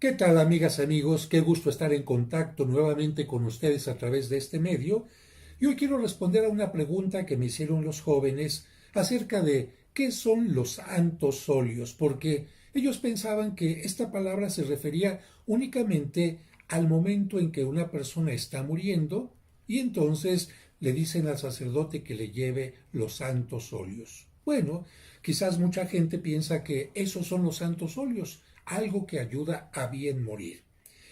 ¿Qué tal, amigas, amigos? Qué gusto estar en contacto nuevamente con ustedes a través de este medio. Y hoy quiero responder a una pregunta que me hicieron los jóvenes acerca de qué son los santos óleos, porque ellos pensaban que esta palabra se refería únicamente al momento en que una persona está muriendo y entonces le dicen al sacerdote que le lleve los santos óleos. Bueno, quizás mucha gente piensa que esos son los santos óleos, algo que ayuda a bien morir.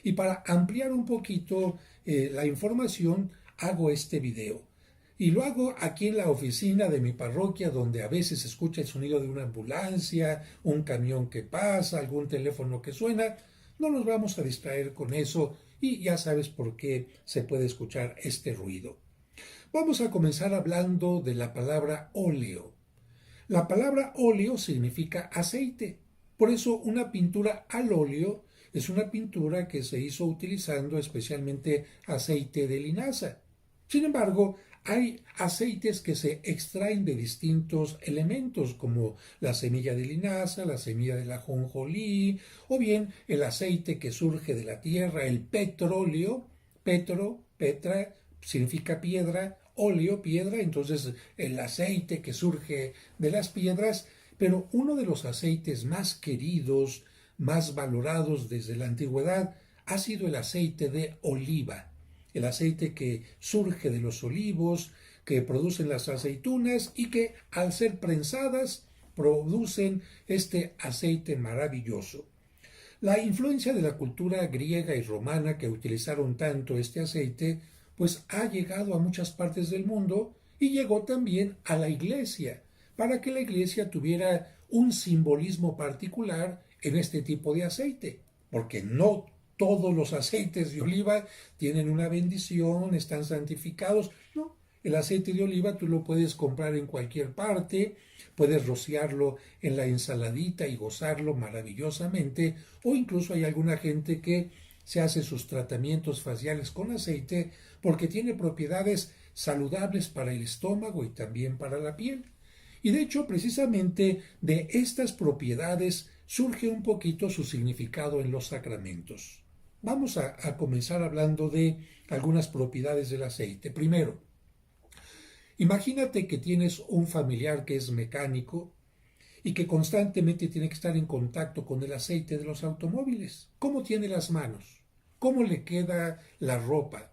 Y para ampliar un poquito la información, hago este video. Y lo hago aquí en la oficina de mi parroquia, donde a veces se escucha el sonido de una ambulancia, un camión que pasa, algún teléfono que suena. No nos vamos a distraer con eso y ya sabes por qué se puede escuchar este ruido. Vamos a comenzar hablando de la palabra óleo. La palabra óleo significa aceite. Por eso una pintura al óleo es una pintura que se hizo utilizando especialmente aceite de linaza. Sin embargo, hay aceites que se extraen de distintos elementos como la semilla de linaza, la semilla de la ajonjolí o bien el aceite que surge de la tierra, el petróleo. Petra significa piedra, óleo, piedra, entonces el aceite que surge de las piedras, pero uno de los aceites más queridos, más valorados desde la antigüedad, ha sido el aceite de oliva, el aceite que surge de los olivos, que producen las aceitunas y que al ser prensadas producen este aceite maravilloso. La influencia de la cultura griega y romana que utilizaron tanto este aceite, pues ha llegado a muchas partes del mundo y llegó también a la iglesia, para que la iglesia tuviera un simbolismo particular en este tipo de aceite, porque no todos los aceites de oliva tienen una bendición, están santificados, no. El aceite de oliva tú lo puedes comprar en cualquier parte, puedes rociarlo en la ensaladita y gozarlo maravillosamente, o incluso hay alguna gente que se hace sus tratamientos faciales con aceite porque tiene propiedades saludables para el estómago y también para la piel. Y de hecho, precisamente de estas propiedades surge un poquito su significado en los sacramentos. Vamos a comenzar hablando de algunas propiedades del aceite. Primero, imagínate que tienes un familiar que es mecánico y que constantemente tiene que estar en contacto con el aceite de los automóviles. ¿Cómo tiene las manos? ¿Cómo le queda la ropa?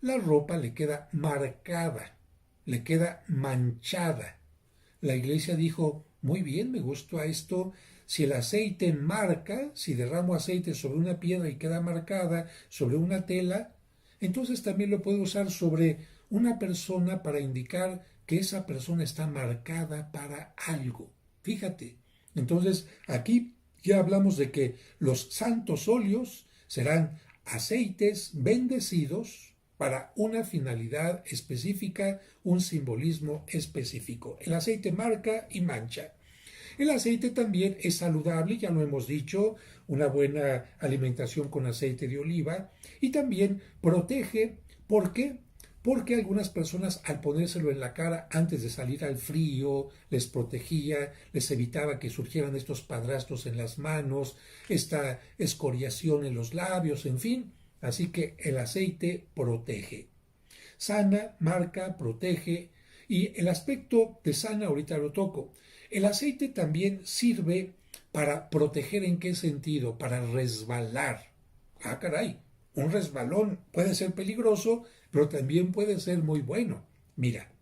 La ropa le queda marcada, le queda manchada. La iglesia dijo, muy bien, me gusta esto. Si el aceite marca, si derramo aceite sobre una piedra y queda marcada sobre una tela, entonces también lo puedo usar sobre una persona para indicar que esa persona está marcada para algo. Fíjate. Entonces, aquí ya hablamos de que los santos óleos serán aceites bendecidos para una finalidad específica, un simbolismo específico. El aceite marca y mancha. El aceite también es saludable, ya lo hemos dicho, una buena alimentación con aceite de oliva y también protege. ¿Por qué? Porque algunas personas al ponérselo en la cara antes de salir al frío les protegía, les evitaba que surgieran estos padrastros en las manos, esta escoriación en los labios, en fin. Así que el aceite protege. Sana, marca, protege. Y el aspecto de sana ahorita lo toco. El aceite también sirve para proteger. ¿En qué sentido? Para resbalar. Ah, caray, un resbalón puede ser peligroso, pero también puede ser muy bueno. Mira,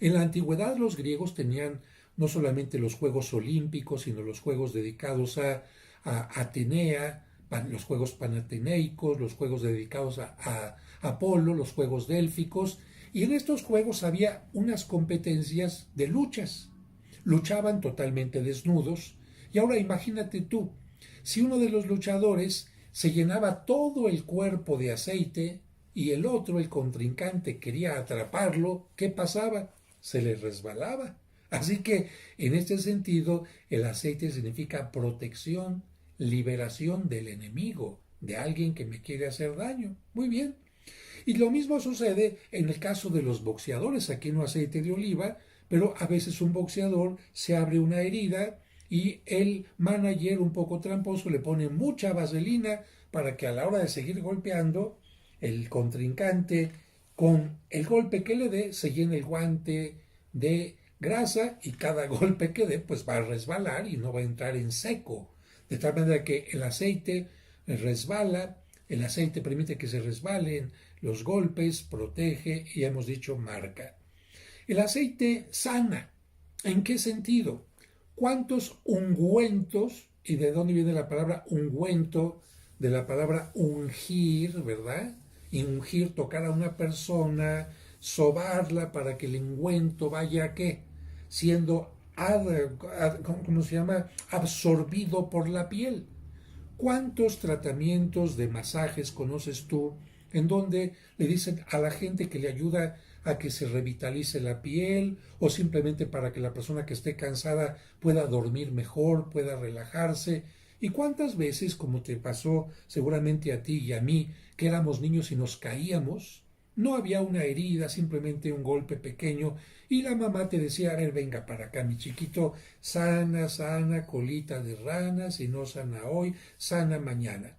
en la antigüedad los griegos tenían no solamente los Juegos Olímpicos, sino los Juegos dedicados a Atenea, los Juegos Panateneicos, los Juegos dedicados a Apolo, los Juegos Délficos, y en estos Juegos había unas competencias de luchas. Luchaban totalmente desnudos, y ahora imagínate tú, si uno de los luchadores se llenaba todo el cuerpo de aceite y el otro, el contrincante, quería atraparlo, ¿qué pasaba? Se le resbalaba. Así que, en este sentido, el aceite significa protección, liberación del enemigo, de alguien que me quiere hacer daño. Muy bien. Y lo mismo sucede en el caso de los boxeadores. Aquí no aceite de oliva, pero a veces un boxeador se abre una herida y el manager, un poco tramposo, le pone mucha vaselina para que a la hora de seguir golpeando, el contrincante, con el golpe que le dé, se llene el guante de grasa y cada golpe que dé pues va a resbalar y no va a entrar en seco. De tal manera que el aceite resbala, el aceite permite que se resbalen los golpes, protege y hemos dicho marca. El aceite sana. ¿En qué sentido? ¿Cuántos ungüentos, y de dónde viene la palabra ungüento? De la palabra ungir, ¿verdad? Y ungir, tocar a una persona, sobarla para que el ungüento vaya, ¿qué? Siendo, ¿cómo se llama? Absorbido por la piel. ¿Cuántos tratamientos de masajes conoces tú en donde le dicen a la gente que le ayuda a que se revitalice la piel o simplemente para que la persona que esté cansada pueda dormir mejor, pueda relajarse? ¿Y cuántas veces, como te pasó seguramente a ti y a mí, que éramos niños y nos caíamos? No había una herida, simplemente un golpe pequeño y la mamá te decía, a ver, venga para acá, mi chiquito, sana, sana, colita de rana, si no sana hoy, sana mañana.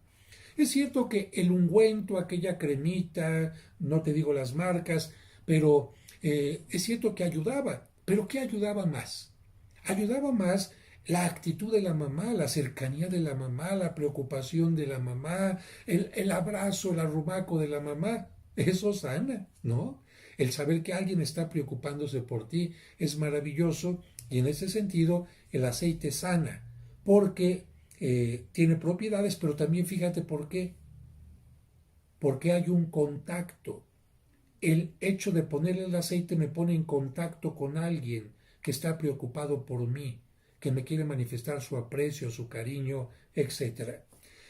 Es cierto que el ungüento, aquella cremita, no te digo las marcas, pero es cierto que ayudaba. ¿Pero qué ayudaba más? Ayudaba más la actitud de la mamá, la cercanía de la mamá, la preocupación de la mamá, el abrazo, el arrumaco de la mamá. Eso sana, ¿no? El saber que alguien está preocupándose por ti es maravilloso y en ese sentido el aceite sana porque tiene propiedades, pero también fíjate por qué. Porque hay un contacto. El hecho de ponerle el aceite me pone en contacto con alguien que está preocupado por mí, que me quiere manifestar su aprecio, su cariño, etc.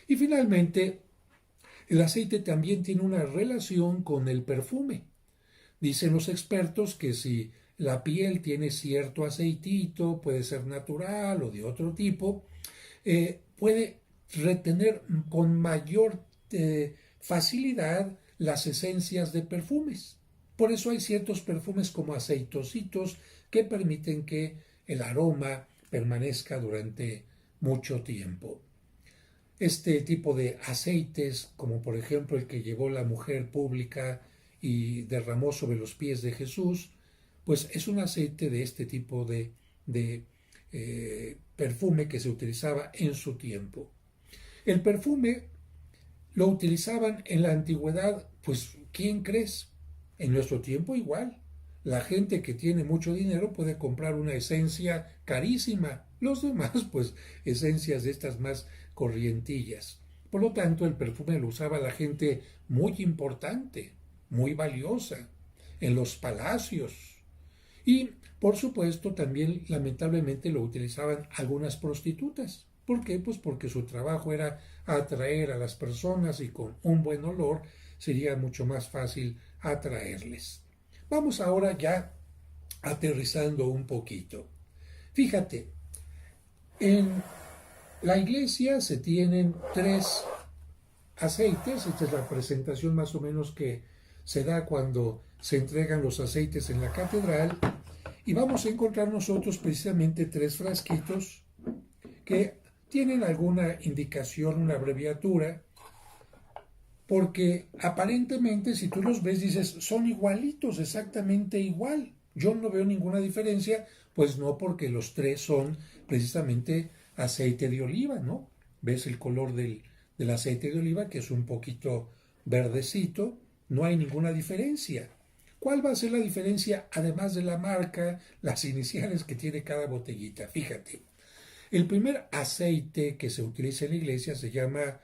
Y finalmente, el aceite también tiene una relación con el perfume. Dicen los expertos que si la piel tiene cierto aceitito, puede ser natural o de otro tipo, puede retener con mayor facilidad las esencias de perfumes. Por eso hay ciertos perfumes como aceitositos que permiten que el aroma permanezca durante mucho tiempo. Este tipo de aceites, como por ejemplo el que llevó la mujer pública y derramó sobre los pies de Jesús, pues es un aceite de este tipo de perfume que se utilizaba en su tiempo. El perfume lo utilizaban en la antigüedad, pues ¿quién crees? En nuestro tiempo igual. La gente que tiene mucho dinero puede comprar una esencia carísima. Los demás, pues, esencias de estas más corrientillas. Por lo tanto, el perfume lo usaba la gente muy importante, muy valiosa, en los palacios. Y, por supuesto, también lamentablemente lo utilizaban algunas prostitutas. ¿Por qué? Pues porque su trabajo era atraer a las personas y con un buen olor sería mucho más fácil atraerles. Vamos ahora ya aterrizando un poquito. Fíjate, en la iglesia se tienen 3 aceites. Esta es la presentación más o menos que se da cuando se entregan los aceites en la catedral. Y vamos a encontrar nosotros precisamente 3 frasquitos que tienen alguna indicación, una abreviatura, porque aparentemente si tú los ves dices, son igualitos, exactamente igual. Yo no veo ninguna diferencia, pues no, porque los 3 son precisamente aceite de oliva, ¿no? ¿Ves el color del aceite de oliva, que es un poquito verdecito? No hay ninguna diferencia. ¿Cuál va a ser la diferencia, además de la marca, las iniciales que tiene cada botellita? Fíjate, el primer aceite que se utiliza en la iglesia se llama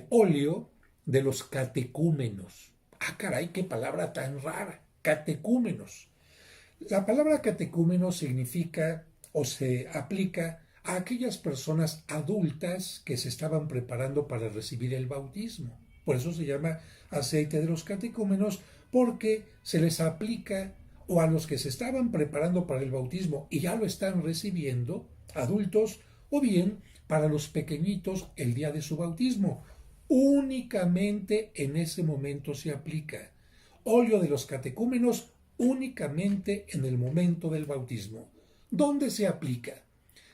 óleo de los catecúmenos. Ah, caray, qué palabra tan rara, catecúmenos. La palabra catecúmeno significa o se aplica a aquellas personas adultas que se estaban preparando para recibir el bautismo. Por eso se llama aceite de los catecúmenos, porque se les aplica o a los que se estaban preparando para el bautismo y ya lo están recibiendo, adultos, o bien para los pequeñitos el día de su bautismo. Únicamente en ese momento se aplica. Óleo de los catecúmenos únicamente en el momento del bautismo. ¿Dónde se aplica?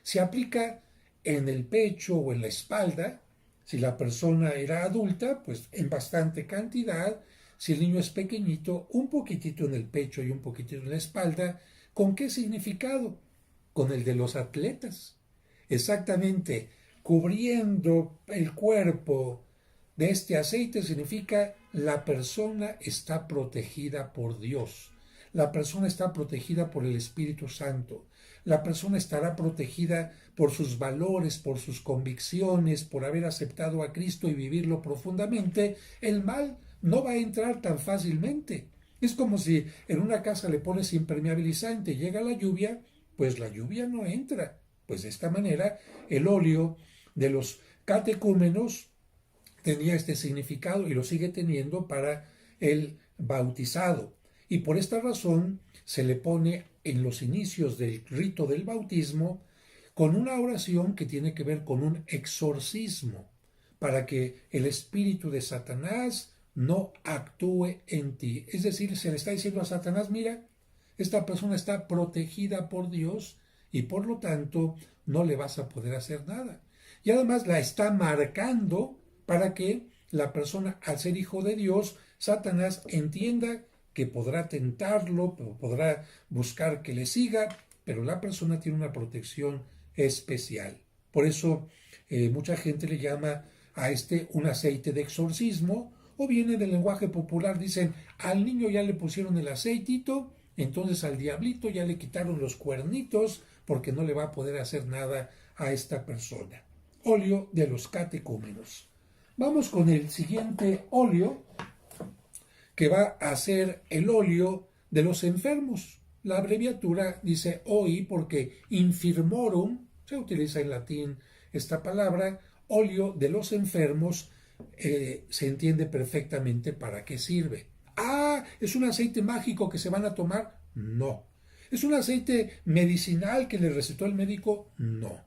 Se aplica en el pecho o en la espalda. Si la persona era adulta, pues en bastante cantidad. Si el niño es pequeñito, un poquitito en el pecho y un poquitito en la espalda. ¿Con qué significado? Con el de los atletas. Exactamente, cubriendo el cuerpo de este aceite significa la persona está protegida por Dios. La persona está protegida por el Espíritu Santo. La persona estará protegida por sus valores, por sus convicciones, por haber aceptado a Cristo y vivirlo profundamente. El mal no va a entrar tan fácilmente. Es como si en una casa le pones impermeabilizante, llega la lluvia, pues la lluvia no entra. Pues de esta manera el óleo de los catecúmenos tenía este significado y lo sigue teniendo para el bautizado. Y por esta razón se le pone en los inicios del rito del bautismo con una oración que tiene que ver con un exorcismo, para que el espíritu de Satanás no actúe en ti. Es decir, se le está diciendo a Satanás, mira, esta persona está protegida por Dios y por lo tanto no le vas a poder hacer nada. Y además la está marcando para que la persona, al ser hijo de Dios, Satanás entienda que podrá tentarlo, podrá buscar que le siga, pero la persona tiene una protección especial. Por eso mucha gente le llama a este un aceite de exorcismo, o viene del lenguaje popular, dicen, al niño ya le pusieron el aceitito, entonces al diablito ya le quitaron los cuernitos, porque no le va a poder hacer nada a esta persona. Óleo de los catecúmenos. Vamos con el siguiente óleo, que va a ser el óleo de los enfermos. La abreviatura dice OI porque infirmorum, se utiliza en latín esta palabra, óleo de los enfermos, se entiende perfectamente para qué sirve. Ah, ¿es un aceite mágico que se van a tomar? No. ¿Es un aceite medicinal que le recetó el médico? No.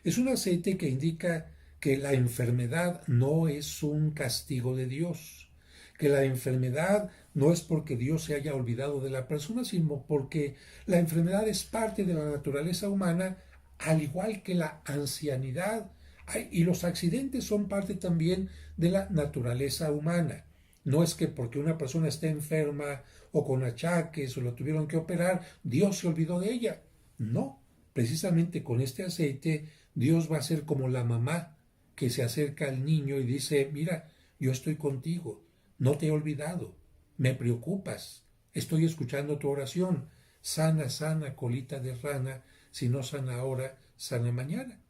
Es un aceite que indica que la enfermedad no es un castigo de Dios, que la enfermedad no es porque Dios se haya olvidado de la persona, sino porque la enfermedad es parte de la naturaleza humana, al igual que la ancianidad, y los accidentes son parte también de la naturaleza humana. No es que porque una persona esté enferma o con achaques o lo tuvieron que operar, Dios se olvidó de ella. No, precisamente con este aceite Dios va a ser como la mamá que se acerca al niño y dice, mira, yo estoy contigo, no te he olvidado, me preocupas, estoy escuchando tu oración, sana, sana, colita de rana, si no sana ahora, sana mañana.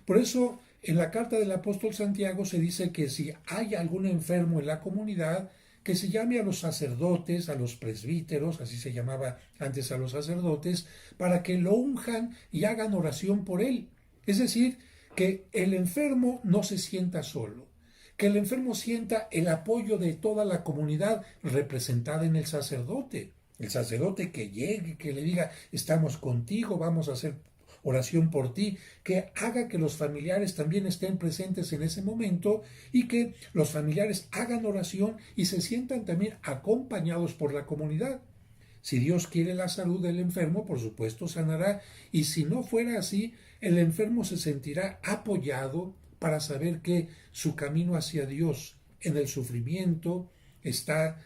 Por eso, en la carta del apóstol Santiago se dice que si hay algún enfermo en la comunidad, que se llame a los sacerdotes, a los presbíteros, así se llamaba antes a los sacerdotes, para que lo unjan y hagan oración por él. Es decir, que el enfermo no se sienta solo, que el enfermo sienta el apoyo de toda la comunidad representada en el sacerdote que llegue, que le diga, estamos contigo, vamos a hacer oración por ti, que haga que los familiares también estén presentes en ese momento y que los familiares hagan oración y se sientan también acompañados por la comunidad. Si Dios quiere la salud del enfermo, por supuesto sanará, y si no fuera así, el enfermo se sentirá apoyado para saber que su camino hacia Dios en el sufrimiento está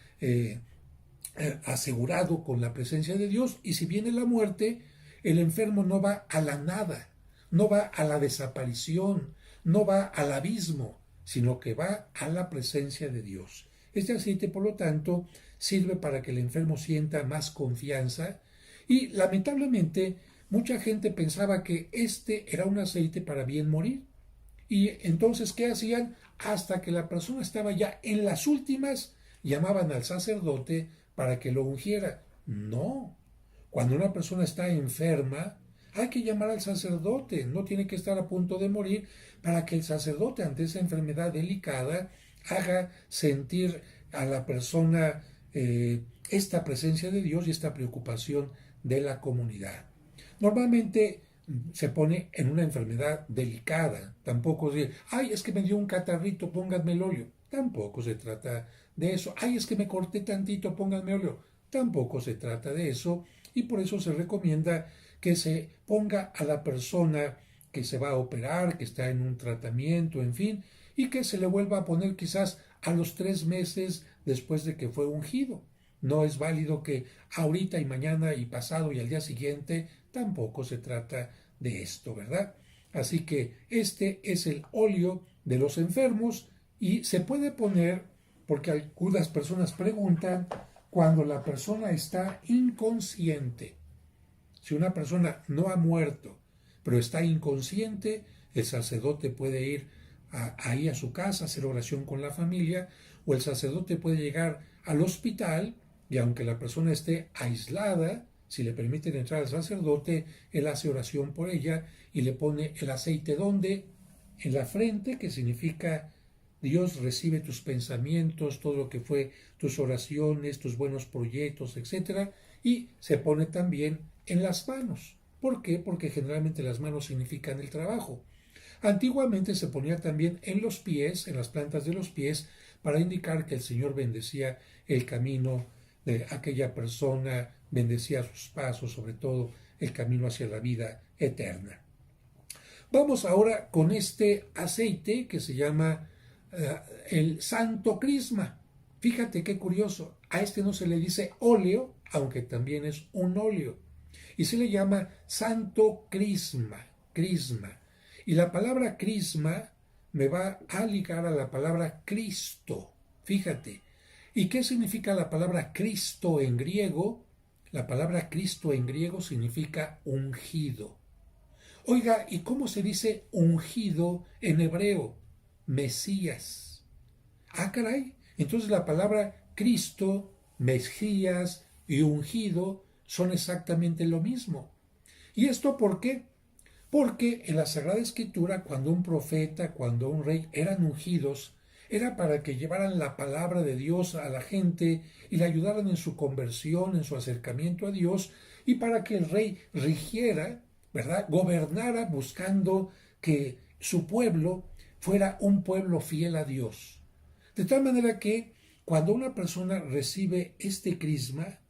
asegurado con la presencia de Dios, y si viene la muerte, el enfermo no va a la nada, no va a la desaparición, no va al abismo, sino que va a la presencia de Dios. Este aceite, por lo tanto, sirve para que el enfermo sienta más confianza, y lamentablemente mucha gente pensaba que este era un aceite para bien morir. Y entonces, ¿qué hacían? Hasta que la persona estaba ya en las últimas, llamaban al sacerdote para que lo ungiera. No. Cuando una persona está enferma, hay que llamar al sacerdote, no tiene que estar a punto de morir, para que el sacerdote ante esa enfermedad delicada haga sentir a la persona esta presencia de Dios y esta preocupación de la comunidad. Normalmente se pone en una enfermedad delicada, tampoco es, ay, es que me dio un catarrito, pónganme el óleo, tampoco se trata de eso, ay, es que me corté tantito, pónganme óleo, tampoco se trata de eso, y por eso se recomienda que se ponga a la persona que se va a operar, que está en un tratamiento, en fin, y que se le vuelva a poner quizás a los 3 meses después de que fue ungido. No es válido que ahorita y mañana y pasado y al día siguiente, tampoco se trata de esto, ¿verdad? Así que este es el óleo de los enfermos y se puede poner, porque algunas personas preguntan, cuando la persona está inconsciente. Si una persona no ha muerto, pero está inconsciente, el sacerdote puede ir ahí a su casa, hacer oración con la familia, o el sacerdote puede llegar al hospital y aunque la persona esté aislada, si le permiten entrar al sacerdote, él hace oración por ella y le pone el aceite ¿dónde? En la frente, que significa Dios recibe tus pensamientos, todo lo que fue tus oraciones, tus buenos proyectos, etcétera, y se pone también en las manos. ¿Por qué? Porque generalmente las manos significan el trabajo. Antiguamente se ponía también en los pies, en las plantas de los pies, para indicar que el Señor bendecía el camino de aquella persona, bendecía sus pasos, sobre todo el camino hacia la vida eterna. Vamos ahora con este aceite que se llama el Santo Crisma. Fíjate qué curioso, a este no se le dice óleo, aunque también es un óleo, y se le llama Santo Crisma, crisma. Y la palabra crisma me va a ligar a la palabra Cristo. Fíjate. ¿Y qué significa la palabra Cristo en griego? La palabra Cristo en griego significa ungido. Oiga, ¿y cómo se dice ungido en hebreo? Mesías. Ah, caray. Entonces la palabra Cristo, Mesías y ungido son exactamente lo mismo. ¿Y esto por qué? Porque en la Sagrada Escritura, cuando un profeta, cuando un rey eran ungidos, era para que llevaran la palabra de Dios a la gente y le ayudaran en su conversión, en su acercamiento a Dios, y para que el rey rigiera, ¿verdad? Gobernara buscando que su pueblo fuera un pueblo fiel a Dios. De tal manera que cuando una persona recibe este crisma,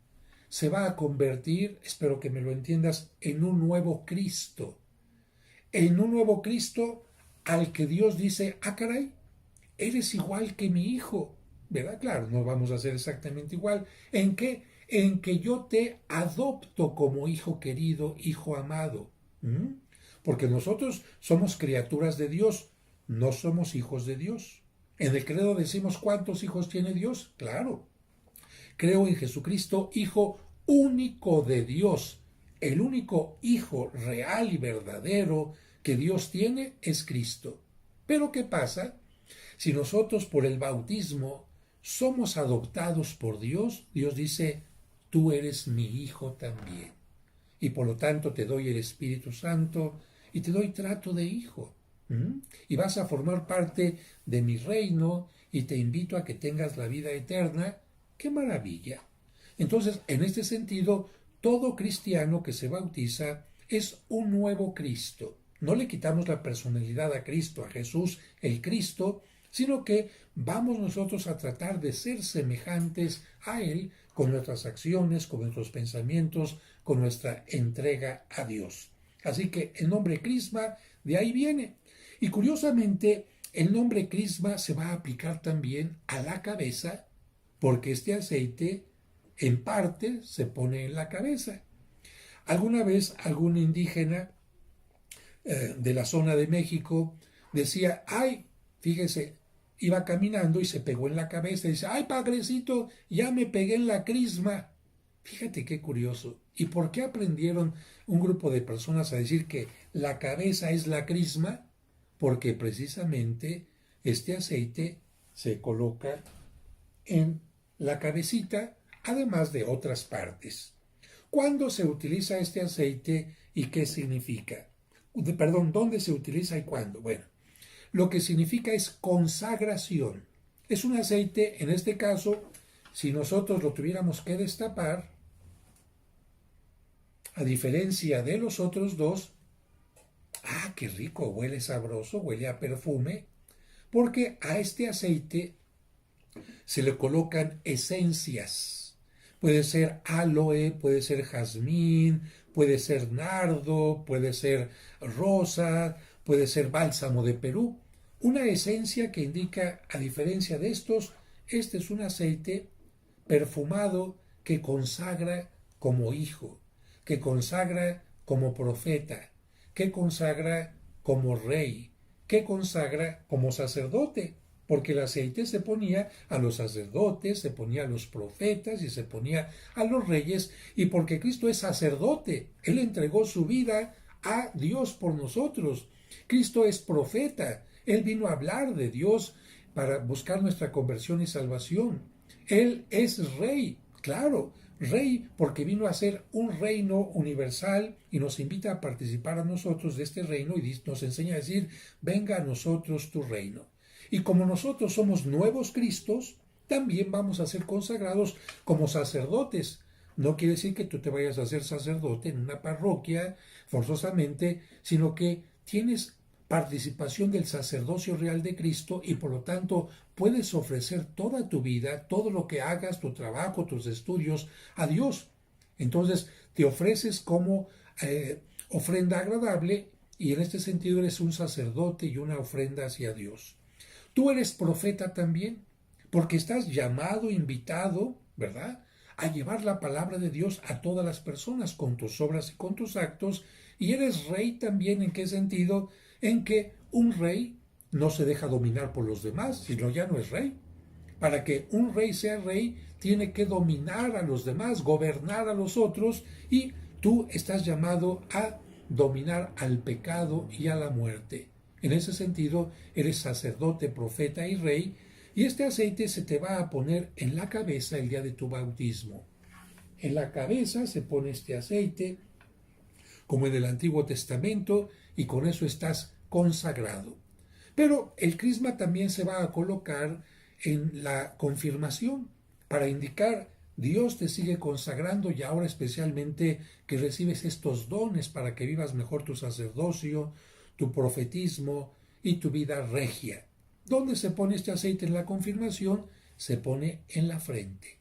se va a convertir, espero que me lo entiendas, en un nuevo Cristo. En un nuevo Cristo al que Dios dice, ah, caray, eres igual que mi hijo, ¿verdad? Claro, no vamos a ser exactamente igual. ¿En qué? En que yo te adopto como hijo querido, hijo amado. Porque nosotros somos criaturas de Dios, no somos hijos de Dios. En el credo decimos cuántos hijos tiene Dios. Claro, creo en Jesucristo, Hijo único de Dios. El único Hijo real y verdadero que Dios tiene es Cristo. Pero ¿qué pasa? Si nosotros por el bautismo somos adoptados por Dios, Dios dice, tú eres mi hijo también. Y por lo tanto te doy el Espíritu Santo y te doy trato de hijo. Y vas a formar parte de mi reino y te invito a que tengas la vida eterna. ¡Qué maravilla! Entonces, en este sentido, todo cristiano que se bautiza es un nuevo Cristo. No le quitamos la personalidad a Cristo, a Jesús, el Cristo, sino que vamos nosotros a tratar de ser semejantes a Él con nuestras acciones, con nuestros pensamientos, con nuestra entrega a Dios. Así que el nombre Crisma de ahí viene. Y curiosamente, el nombre Crisma se va a aplicar también a la cabeza, porque este aceite en parte se pone en la cabeza. Alguna vez algún indígena de la zona de México decía, ay, fíjese, iba caminando y se pegó en la cabeza y dice, ay, padrecito, ya me pegué en la crisma. Fíjate qué curioso. ¿Y por qué aprendieron un grupo de personas a decir que la cabeza es la crisma? Porque precisamente este aceite se coloca en la cabecita, además de otras partes. ¿Cuándo se utiliza este aceite y qué significa? Perdón, ¿dónde se utiliza y cuándo? Bueno, lo que significa es consagración. Es un aceite, en este caso, si nosotros lo tuviéramos que destapar, a diferencia de los otros dos, ¡ah, qué rico! Huele sabroso, huele a perfume, porque a este aceite se le colocan esencias. Puede ser aloe, puede ser jazmín, puede ser nardo, puede ser rosa, puede ser bálsamo de Perú. Una esencia que indica, a diferencia de estos, este es un aceite perfumado que consagra como hijo, que consagra como profeta, que consagra como rey, que consagra como sacerdote, porque el aceite se ponía a los sacerdotes, se ponía a los profetas y se ponía a los reyes, y porque Cristo es sacerdote, Él entregó su vida a Dios por nosotros. Cristo es profeta, Él vino a hablar de Dios para buscar nuestra conversión y salvación. Él es rey, claro, rey porque vino a ser un reino universal y nos invita a participar a nosotros de este reino y nos enseña a decir, venga a nosotros tu reino. Y como nosotros somos nuevos Cristos, también vamos a ser consagrados como sacerdotes. No quiere decir que tú te vayas a ser sacerdote en una parroquia forzosamente, sino que tienes participación del sacerdocio real de Cristo y por lo tanto puedes ofrecer toda tu vida, todo lo que hagas, tu trabajo, tus estudios a Dios. Entonces te ofreces como ofrenda agradable y en este sentido eres un sacerdote y una ofrenda hacia Dios. Tú eres profeta también, porque estás llamado, invitado, ¿verdad?, a llevar la palabra de Dios a todas las personas con tus obras y con tus actos, y eres rey también. ¿En qué sentido? En que un rey no se deja dominar por los demás, sino ya no es rey. Para que un rey sea rey, tiene que dominar a los demás, gobernar a los otros, y tú estás llamado a dominar al pecado y a la muerte. En ese sentido, eres sacerdote, profeta y rey, y este aceite se te va a poner en la cabeza el día de tu bautismo. En la cabeza se pone este aceite, como en el Antiguo Testamento, y con eso estás consagrado. Pero el crisma también se va a colocar en la confirmación para indicar Dios te sigue consagrando y ahora especialmente que recibes estos dones para que vivas mejor tu sacerdocio, tu profetismo y tu vida regia. ¿Dónde se pone este aceite en la confirmación? Se pone en la frente.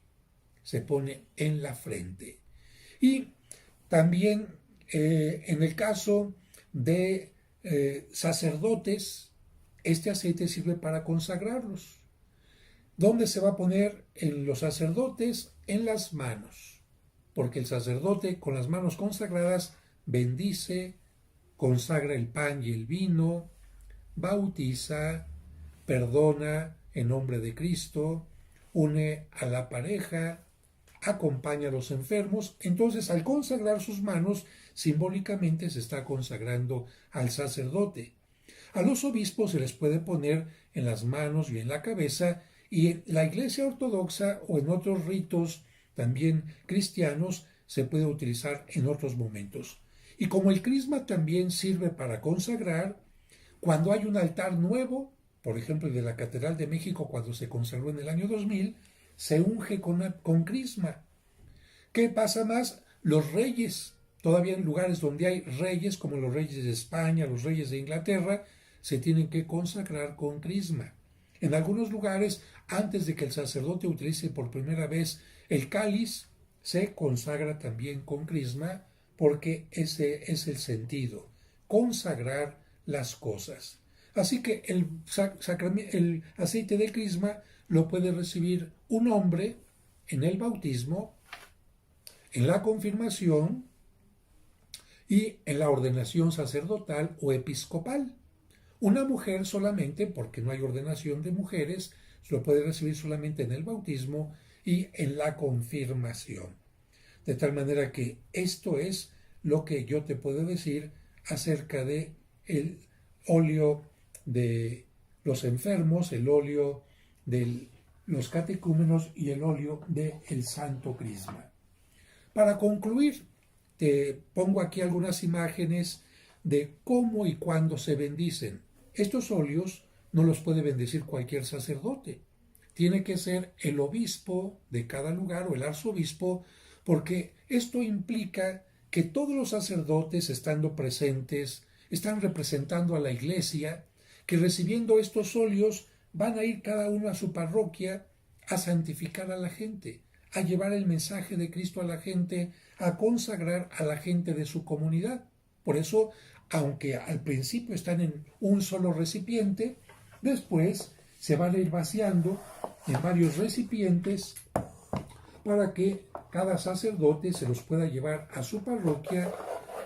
Se pone en la frente. Y también en el caso de sacerdotes, este aceite sirve para consagrarlos. ¿Dónde se va a poner en los sacerdotes? En las manos. Porque el sacerdote con las manos consagradas bendice, consagra el pan y el vino, bautiza, perdona en nombre de Cristo, une a la pareja, acompaña a los enfermos. Entonces, al consagrar sus manos, simbólicamente se está consagrando al sacerdote. A los obispos se les puede poner en las manos y en la cabeza, y en la Iglesia Ortodoxa o en otros ritos también cristianos se puede utilizar en otros momentos. Y como el crisma también sirve para consagrar, cuando hay un altar nuevo, por ejemplo el de la Catedral de México cuando se consagró en el año 2000, se unge con crisma. ¿Qué pasa más? Los reyes, todavía en lugares donde hay reyes, como los reyes de España, los reyes de Inglaterra, se tienen que consagrar con crisma. En algunos lugares, antes de que el sacerdote utilice por primera vez el cáliz, se consagra también con crisma, porque ese es el sentido, consagrar las cosas. Así que el aceite de crisma lo puede recibir un hombre en el bautismo, en la confirmación y en la ordenación sacerdotal o episcopal. Una mujer solamente, porque no hay ordenación de mujeres, lo puede recibir solamente en el bautismo y en la confirmación. De tal manera que esto es lo que yo te puedo decir acerca de el óleo de los enfermos, el óleo de los catecúmenos y el óleo del Santo Crisma. Para concluir, te pongo aquí algunas imágenes de cómo y cuándo se bendicen. Estos óleos no los puede bendecir cualquier sacerdote. Tiene que ser el obispo de cada lugar o el arzobispo, porque esto implica que todos los sacerdotes, estando presentes, están representando a la Iglesia, que recibiendo estos óleos van a ir cada uno a su parroquia a santificar a la gente, a llevar el mensaje de Cristo a la gente, a consagrar a la gente de su comunidad. Por eso, aunque al principio están en un solo recipiente, después se van a ir vaciando en varios recipientes para que cada sacerdote se los pueda llevar a su parroquia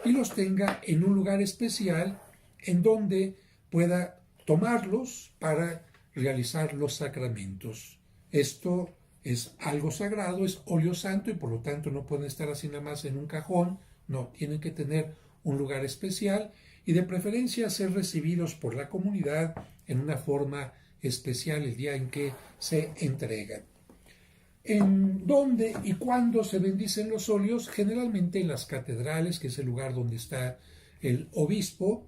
y los tenga en un lugar especial en donde pueda tomarlos para realizar los sacramentos. Esto es algo sagrado, es óleo santo y por lo tanto no pueden estar así nada más en un cajón, no, tienen que tener un lugar especial y de preferencia ser recibidos por la comunidad en una forma especial el día en que se entregan. ¿En dónde y cuándo se bendicen los óleos? Generalmente en las catedrales, que es el lugar donde está el obispo.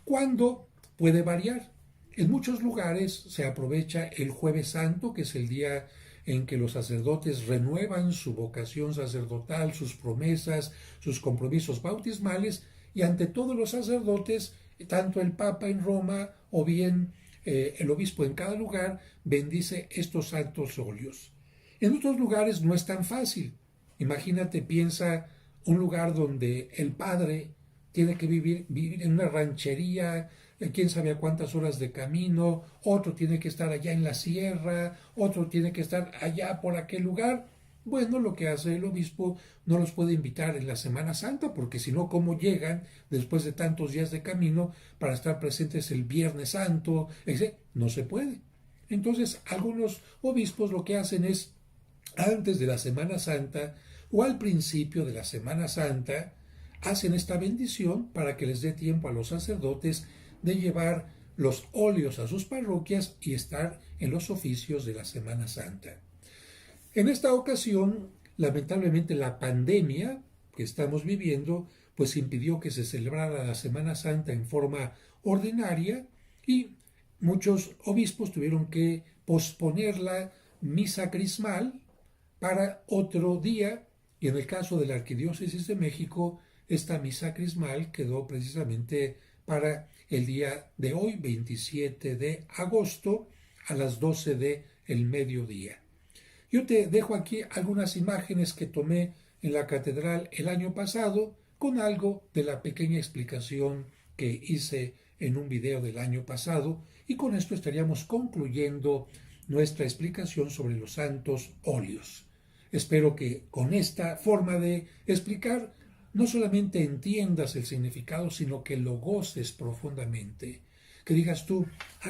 ¿Cuándo? Puede variar. En muchos lugares se aprovecha el Jueves Santo, que es el día en que los sacerdotes renuevan su vocación sacerdotal, sus promesas, sus compromisos bautismales, y ante todos los sacerdotes, tanto el Papa en Roma o bien el obispo en cada lugar, bendice estos santos óleos. En otros lugares no es tan fácil. Imagínate, piensa un lugar donde el padre tiene que vivir en una ranchería, quién sabe a cuántas horas de camino, otro tiene que estar allá en la sierra, otro tiene que estar allá por aquel lugar. Bueno, lo que hace el obispo, no los puede invitar en la Semana Santa, porque si no, ¿cómo llegan después de tantos días de camino para estar presentes el Viernes Santo? No se puede. Entonces, algunos obispos lo que hacen es, antes de la Semana Santa o al principio de la Semana Santa, hacen esta bendición para que les dé tiempo a los sacerdotes de llevar los óleos a sus parroquias y estar en los oficios de la Semana Santa. En esta ocasión, lamentablemente, la pandemia que estamos viviendo, pues impidió que se celebrara la Semana Santa en forma ordinaria y muchos obispos tuvieron que posponer la misa crismal para otro día, y en el caso de la Arquidiócesis de México, esta misa crismal quedó precisamente para el día de hoy, 27 de agosto, a las 12 del mediodía. Yo te dejo aquí algunas imágenes que tomé en la catedral el año pasado, con algo de la pequeña explicación que hice en un video del año pasado, y con esto estaríamos concluyendo nuestra explicación sobre los santos óleos. Espero que con esta forma de explicar no solamente entiendas el significado, sino que lo goces profundamente. Que digas tú,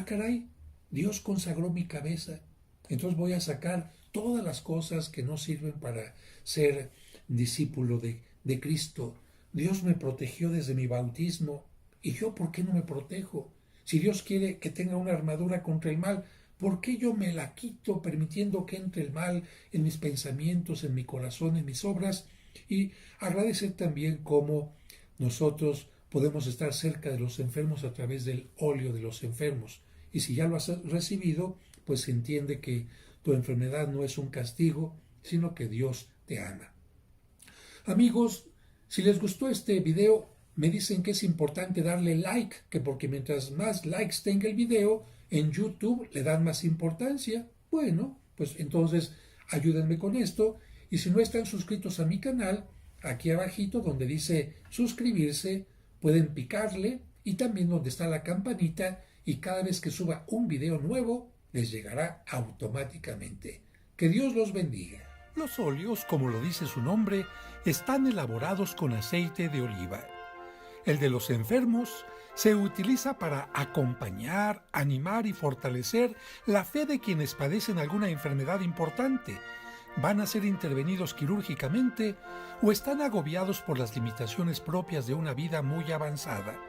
caray, Dios consagró mi cabeza, entonces voy a sacar todas las cosas que no sirven para ser discípulo de Cristo. Dios me protegió desde mi bautismo, ¿y yo por qué no me protejo? Si Dios quiere que tenga una armadura contra el mal, ¿por qué yo me la quito permitiendo que entre el mal en mis pensamientos, en mi corazón, en mis obras? Y agradecer también cómo nosotros podemos estar cerca de los enfermos a través del óleo de los enfermos. Y si ya lo has recibido, pues se entiende que tu enfermedad no es un castigo, sino que Dios te ama. Amigos, si les gustó este video, me dicen que es importante darle like, que porque mientras más likes tenga el video, en YouTube le dan más importancia. Bueno, pues entonces ayúdenme con esto. Y si no están suscritos a mi canal, aquí abajito donde dice suscribirse, pueden picarle y también donde está la campanita y cada vez que suba un video nuevo, les llegará automáticamente. Que Dios los bendiga. Los óleos, como lo dice su nombre, están elaborados con aceite de oliva. El de los enfermos se utiliza para acompañar, animar y fortalecer la fe de quienes padecen alguna enfermedad importante, van a ser intervenidos quirúrgicamente o están agobiados por las limitaciones propias de una vida muy avanzada.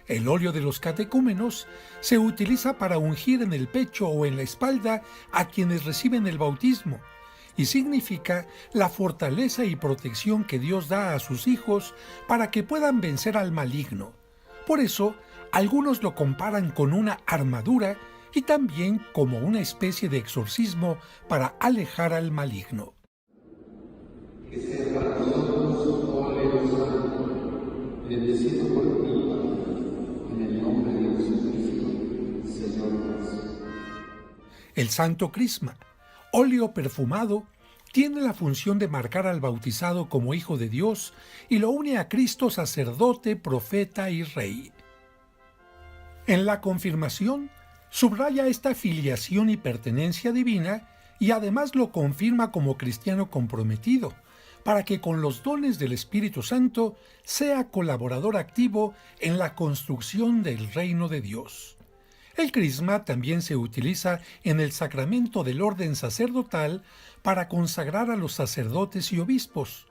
El óleo de los catecúmenos se utiliza para ungir en el pecho o en la espalda a quienes reciben el bautismo y significa la fortaleza y protección que Dios da a sus hijos para que puedan vencer al maligno. Por eso, algunos lo comparan con una armadura y también como una especie de exorcismo para alejar al maligno. Que sea para nosotros un óleo santo, bendecido por ti, en el nombre de Jesucristo, Señor nuestro. El Santo Crisma, óleo perfumado, tiene la función de marcar al bautizado como hijo de Dios y lo une a Cristo sacerdote, profeta y rey. En la confirmación, subraya esta filiación y pertenencia divina y además lo confirma como cristiano comprometido, para que con los dones del Espíritu Santo sea colaborador activo en la construcción del reino de Dios. El crisma también se utiliza en el sacramento del orden sacerdotal para consagrar a los sacerdotes y obispos.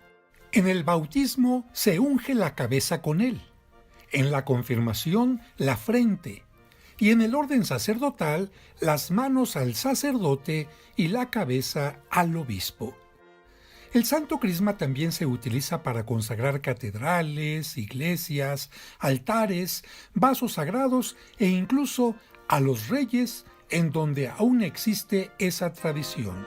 En el bautismo se unge la cabeza con él, en la confirmación la frente, y en el orden sacerdotal las manos al sacerdote y la cabeza al obispo. El Santo Crisma también se utiliza para consagrar catedrales, iglesias, altares, vasos sagrados e incluso a los reyes en donde aún existe esa tradición.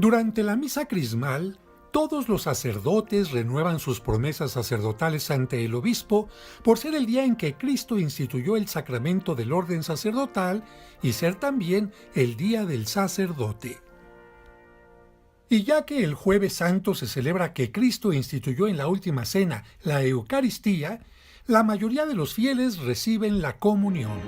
Durante la misa crismal, todos los sacerdotes renuevan sus promesas sacerdotales ante el obispo por ser el día en que Cristo instituyó el sacramento del orden sacerdotal y ser también el día del sacerdote. Y ya que el Jueves Santo se celebra que Cristo instituyó en la última cena la Eucaristía, la mayoría de los fieles reciben la comunión.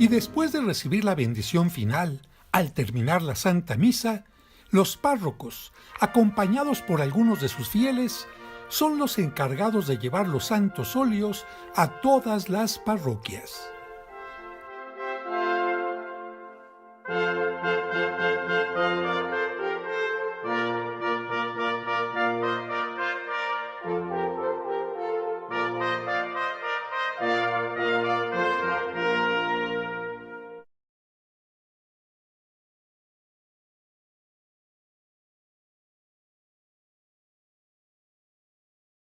Y después de recibir la bendición final, al terminar la Santa Misa, los párrocos, acompañados por algunos de sus fieles, son los encargados de llevar los santos óleos a todas las parroquias.